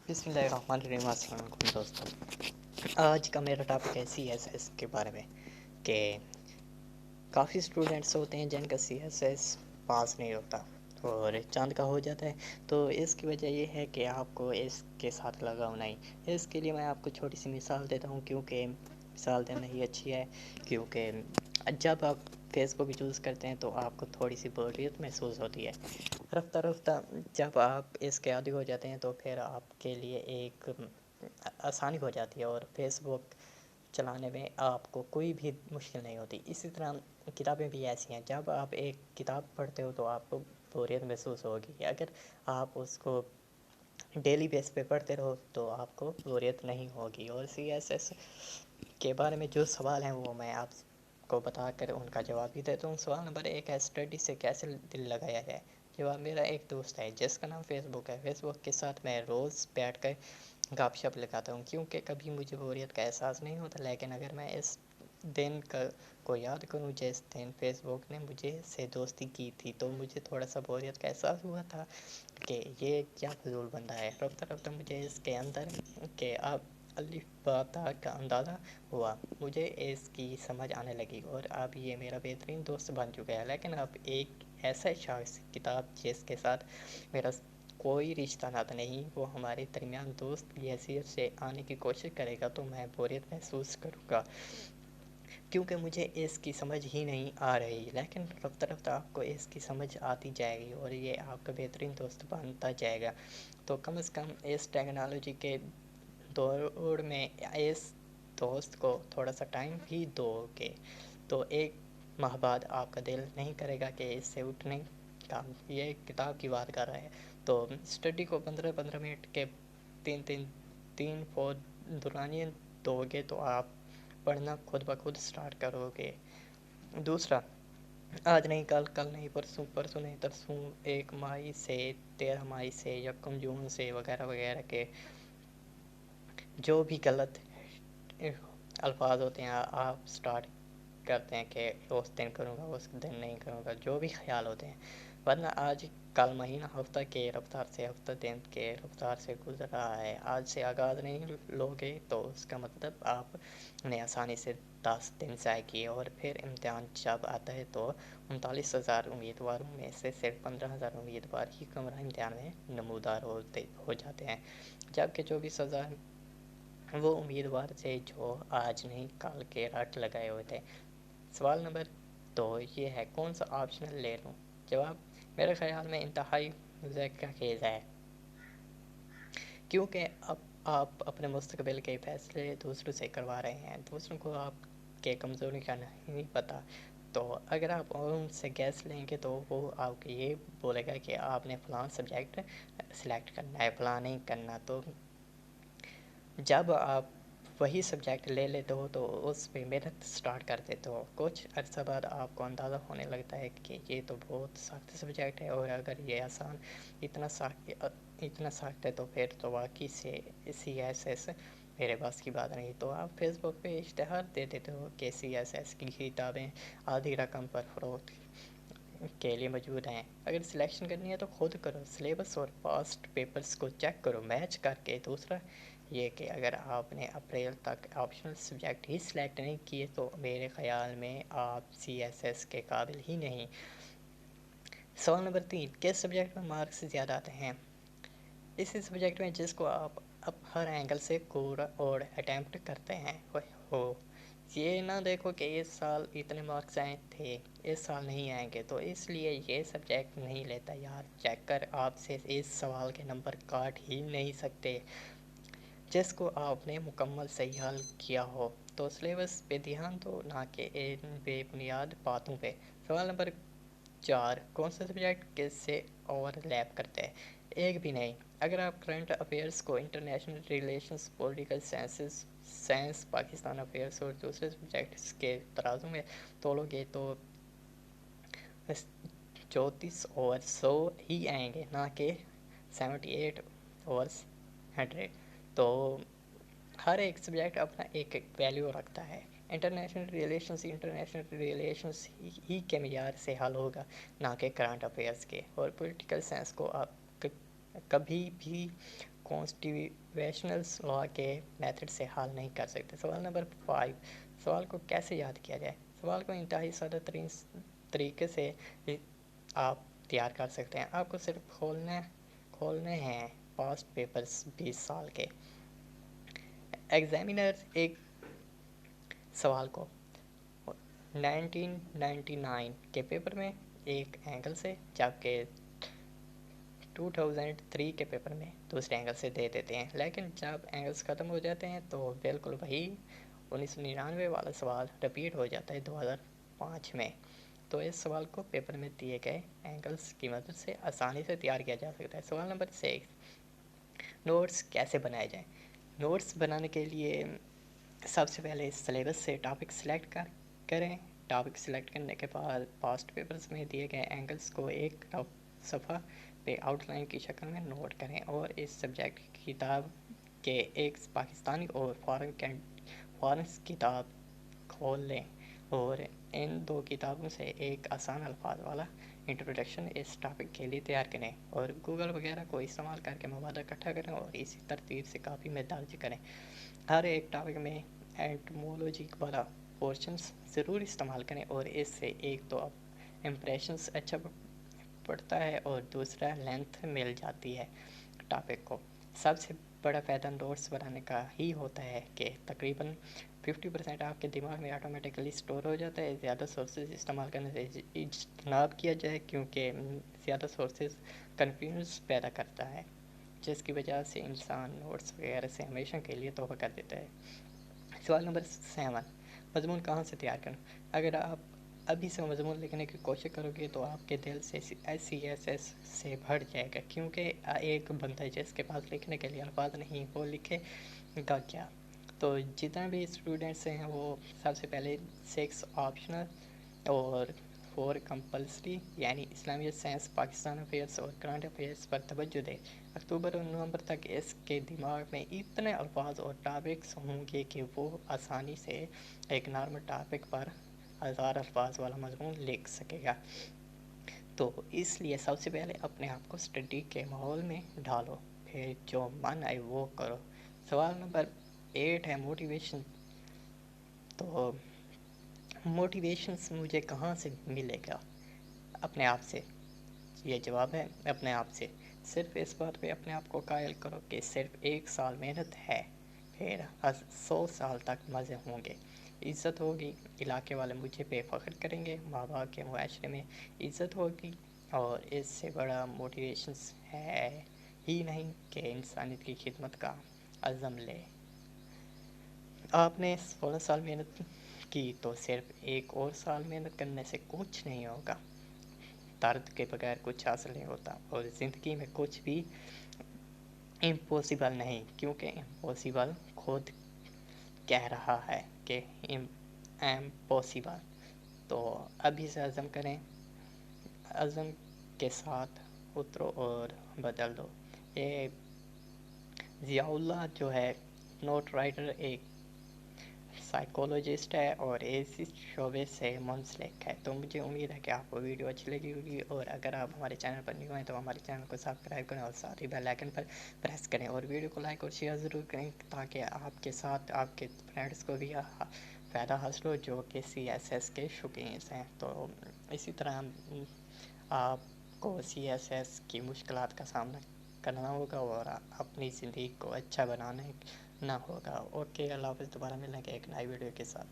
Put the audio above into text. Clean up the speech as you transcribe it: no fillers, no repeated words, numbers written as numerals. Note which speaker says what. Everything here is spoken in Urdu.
Speaker 1: بسم اللہ الرحمن الرحیم۔ السلام علیکم دوستوں، آج کا میرا ٹاپک ہے CSS کے بارے میں کہ کافی اسٹوڈنٹس ہوتے ہیں جن کا CSS پاس نہیں ہوتا اور چاند کا ہو جاتا ہے، تو اس کی وجہ یہ ہے کہ آپ کو اس کے ساتھ لگاؤ نہیں۔ اس کے لیے میں آپ کو چھوٹی سی مثال دیتا ہوں، کیونکہ مثال دینا ہی اچھی ہے، کیونکہ جب آپ فیس بک یوز کرتے ہیں تو آپ کو تھوڑی سی بوریت محسوس ہوتی ہے۔ رفتہ رفتہ جب آپ اس کے عادی ہو جاتے ہیں تو پھر آپ کے لیے ایک آسانی ہو جاتی ہے اور فیس بک چلانے میں آپ کو کوئی بھی مشکل نہیں ہوتی۔ اسی طرح کتابیں بھی ایسی ہیں، جب آپ ایک کتاب پڑھتے ہو تو آپ کو بوریت محسوس ہوگی، اگر آپ اس کو ڈیلی بیس پہ پڑھتے رہو تو آپ کو بوریت نہیں ہوگی۔ اور CSS کے بارے میں جو سوال ہیں وہ میں آپ کو بتا کر ان کا جواب بھی دیتا ہوں۔ سوال نمبر 1 ہے، اسٹڈی سے کیسے دل لگایا جائے؟ جواب، میرا ایک دوست ہے جس کا نام فیس بک ہے، فیس بک کے ساتھ میں روز بیٹھ کر گپ شپ لگاتا ہوں، کیونکہ کبھی مجھے بوریت کا احساس نہیں ہوتا، لیکن اگر میں اس دن کو یاد کروں جس دن فیس بک نے مجھے سے دوستی کی تھی، تو مجھے تھوڑا سا بوریت کا احساس ہوا تھا کہ یہ کیا فضول بندہ ہے۔ رفتہ رفتہ مجھے اس کے اندر کہ اب الف با تا کا اندازہ ہوا، مجھے اس کی سمجھ آنے لگی اور اب یہ میرا بہترین دوست بن چکا ہے۔ لیکن اب ایک ایسا شخص کتاب جس کے ساتھ میرا کوئی رشتہ ناتا نہیں، وہ ہمارے درمیان دوست کی حیثیت سے آنے کی کوشش کرے گا تو میں بوریت محسوس کروں گا، کیونکہ مجھے اس کی سمجھ ہی نہیں آ رہی۔ لیکن رفتہ رفتہ آپ کو اس کی سمجھ آتی جائے گی اور یہ آپ کا بہترین دوست بنتا جائے گا، تو کم از کم اس ٹیکنالوجی کے دور میں اس دوست کو تھوڑا سا ٹائم بھی دو گے تو ایک ماہ بعد آپ کا دل نہیں کرے گا کہ اس سے اٹھنے کا۔ یہ کتاب کی بات کر رہا ہے، تو اسٹڈی کو 15 منٹ کے تین فور دورانیے دو گے تو آپ پڑھنا خود بخود سٹارٹ کرو گے۔ دوسرا، آج نہیں کل، کل نہیں پرسوں، پرسوں نہیں ترسوں، 1 مئی سے 13 مئی سے 1 جون سے وغیرہ وغیرہ کے جو بھی غلط الفاظ ہوتے ہیں آپ سٹارٹ کرتے ہیں کہ اس دن کروں گا، اس دن نہیں کروں گا، جو بھی خیال ہوتے ہیں، ورنہ آج کل مہینہ ہفتہ کے رفتار سے، ہفتہ دن کے رفتار سے گزر رہا ہے۔ آج سے آغاز نہیں لوگے تو اس کا مطلب آپ نے آسانی سے 10 دن ضائع کیے، اور پھر امتحان جب آتا ہے تو 39,000 امیدواروں میں سے صرف 15,000 امیدوار ہی کمرہ امتحان میں نمودار ہو جاتے ہیں، جبکہ 24,000 وہ امیدوار تھے جو آج نہیں کل کے رٹ لگائے ہوئے تھے۔ سوال نمبر 2 یہ ہے، کون سا آپشنل لے لوں؟ جواب، میرے خیال میں انتہائی ذائقہ خیز ہے، کیونکہ اب آپ اپنے مستقبل کے فیصلے دوسروں سے کروا رہے ہیں، دوسروں کو آپ کے کمزوری کا نہیں پتہ، تو اگر آپ ان سے گیس لیں گے تو وہ آپ کو یہ بولے گا کہ آپ نے فلاں سبجیکٹ سلیکٹ کرنا ہے، فلاں نہیں کرنا، تو جب آپ وہی سبجیکٹ لے لیتے ہو تو اس پہ محنت سٹارٹ کر دیتے ہو، کچھ عرصہ بعد آپ کو اندازہ ہونے لگتا ہے کہ یہ تو بہت سخت سبجیکٹ ہے، اور اگر یہ آسان اتنا سخت ہے تو پھر تو واقعی سے CSS میرے پاس کی بات نہیں، تو آپ فیس بک پہ اشتہار دے دیتے ہو کہ CSS کی کتابیں آدھی رقم پر فروخت کے لیے موجود ہیں۔ اگر سلیکشن کرنی ہے تو خود کرو، سلیبس اور پاسٹ پیپرز کو چیک کرو میچ کر کے۔ دوسرا یہ کہ اگر آپ نے اپریل تک آپشنل سبجیکٹ ہی سلیکٹ نہیں کیے تو میرے خیال میں آپ CSS کے قابل ہی نہیں۔ سوال نمبر 3، کس سبجیکٹ میں مارکس زیادہ آتے ہیں؟ اسی سبجیکٹ میں جس کو آپ اب ہر اینگل سے پورا اور اٹیمپٹ کرتے ہیں ہو۔ یہ نہ دیکھو کہ اس سال اتنے مارکس آئے تھے، اس سال نہیں آئیں گے تو اس لیے یہ سبجیکٹ نہیں لیتا یار، چیک کر آپ سے اس سوال کے نمبر کاٹ ہی نہیں سکتے جس کو آپ نے مکمل صحیح حل کیا ہو، تو سلیبس پہ دھیان دو نہ کہ ان بے بنیاد باتوں پہ۔ سوال نمبر 4، کون سا سبجیکٹ کس سے اوور لیپ کرتے ہیں؟ ایک بھی نہیں۔ اگر آپ کرنٹ افیئرس کو international relations, political science, Pakistan affairs اور دوسرے سبجیکٹس کے ترازو میں تولو گے تو 34 اوور 100 ہی آئیں گے، نہ کہ 78 اوور 100۔ تو ہر ایک سبجیکٹ اپنا ایک ویلیو رکھتا ہے۔ انٹرنیشنل ریلیشنز ہی کے معیار سے حل ہوگا، نہ کہ کرنٹ افیئرس کے، اور پولیٹیکل سائنس کو آپ کبھی بھی کانسٹیٹیوشنل لا کے میتھڈ سے حل نہیں کر سکتے۔ سوال نمبر 5، سوال کو کیسے یاد کیا جائے؟ سوال کو انتہائی سادہ ترین طریقے سے آپ تیار کر سکتے ہیں۔ آپ کو صرف کھولنے ہیں پاسٹ پیپرز 20 سال کے۔ ایگزامینر ایک سوال کو 1999 کے پیپر میں ایک اینگل سے، جبکہ 2003 کے پیپر میں دوسرے اینگل سے دے دیتے ہیں، لیکن جب اینگلز ختم ہو جاتے ہیں تو بالکل وہی 1999 والا سوال رپیٹ ہو جاتا ہے 2005 میں۔ تو اس سوال کو پیپر میں دیے گئے اینگلز کی مدد سے آسانی سے تیار کیا جا سکتا ہے۔ سوال نمبر 6، نوٹس کیسے بنائے جائیں؟ نوٹس بنانے کے لیے سب سے پہلے سلیبس سے ٹاپک سلیکٹ کریں۔ ٹاپک سلیکٹ کرنے کے بعد پاسٹ پیپرز میں دیے گئے اینگلز کو ایک صفحہ پہ آؤٹ لائن کی شکل میں نوٹ کریں، اور اس سبجیکٹ کی کتاب کے ایک پاکستانی اور فارن کتاب کھول لیں اور ان دو کتابوں سے ایک آسان الفاظ والا انٹروڈکشن اس ٹاپک کے لیے تیار کریں، اور گوگل وغیرہ کو استعمال کر کے مواد اکٹھا کریں اور اسی ترتیب سے کاپی میں درج کریں۔ ہر ایک ٹاپک میں ایٹمولوجی والا پورشنز ضرور استعمال کریں، اور اس سے ایک تو امپریشنز اچھا پڑتا ہے اور دوسرا لینتھ مل جاتی ہے ٹاپک کو۔ سب سے بڑا فائدہ نوٹس بنانے کا ہی ہوتا ہے کہ تقریباً 50% آپ کے دماغ میں آٹومیٹکلی سٹور ہو جاتا ہے۔ زیادہ سورسز استعمال کرنے سے اجتناب کیا جائے، کیونکہ زیادہ سورسز کنفیوژن پیدا کرتا ہے، جس کی وجہ سے انسان نوٹس وغیرہ سے ہمیشہ کے لیے توبہ کر دیتا ہے۔ سوال نمبر 7، مضمون کہاں سے تیار کریں؟ اگر آپ ابھی سے مضمون لکھنے کی کوشش کرو گے تو آپ کے دل سے SCSS سے بھر جائے گا، کیونکہ ایک بندہ جس کے پاس لکھنے کے لیے الفاظ نہیں وہ لکھے گا کیا؟ تو جتنے بھی اسٹوڈنٹس ہیں وہ سب سے پہلے 6 آپشنل اور 4 کمپلسری یعنی اسلامیہ، سائنس، پاکستان افیئرس اور کرنٹ افیئرس پر توجہ دیں۔ اکتوبر اور نومبر تک اس کے دماغ میں اتنے الفاظ اور ٹاپکس ہوں گے کہ وہ آسانی سے ایک نارمل ٹاپک پر 1000 الفاظ والا مضمون لکھ سکے گا۔ تو اس لیے سب سے پہلے اپنے آپ کو اسٹڈی کے ماحول میں ڈالو، پھر جو من آئے وہ کرو۔ سوال نمبر 8 ہے موٹیویشن۔ تو موٹیویشنس مجھے کہاں سے ملے گا؟ اپنے آپ سے۔ یہ جواب ہے اپنے آپ سے۔ صرف اس بات پہ اپنے آپ کو قائل کرو کہ صرف 1 سال محنت ہے، پھر 100 سال تک مزے ہوں گے، عزت ہوگی، علاقے والے مجھے پہ فخر کریں گے، ماں باپ کے معاشرے میں عزت ہوگی، اور اس سے بڑا موٹیویشنس ہے ہی نہیں کہ انسانیت کی خدمت کا عزم لے۔ آپ نے 16 سال محنت کی تو صرف 1 اور سال محنت کرنے سے کچھ نہیں ہوگا۔ درد کے بغیر کچھ حاصل نہیں ہوتا، اور زندگی میں کچھ بھی امپاسبل نہیں، کیونکہ امپاسبل خود کہہ رہا ہے کہ امپاسبل۔ تو ابھی سے عزم کریں، عزم کے ساتھ اترو اور بدل دو۔ یہ ضیاء اللہ جو ہے نوٹ رائٹر، ایک سائیکولوجسٹ ہے اور اسی شعبے سے منسلک ہے۔ تو مجھے امید ہے کہ آپ کو ویڈیو اچھی لگی ہوگی، اور اگر آپ ہمارے چینل پر نیو ہیں تو ہمارے چینل کو سبسکرائب کریں اور ساتھ ہی بیل آئکن پر پریس کریں، اور ویڈیو کو لائک اور شیئر ضرور کریں تاکہ آپ کے ساتھ آپ کے فرینڈس کو بھی فائدہ حاصل ہو جو کہ CSS کے شوقین ہیں۔ تو اسی طرح آپ کو CSS کی مشکلات کا سامنا کرنا ہوگا اور اپنی زندگی کو اچھا بنانے نہ ہوگا۔ اوکے، اللہ حافظ، دوبارہ ملیں گے ایک نئی ویڈیو کے ساتھ۔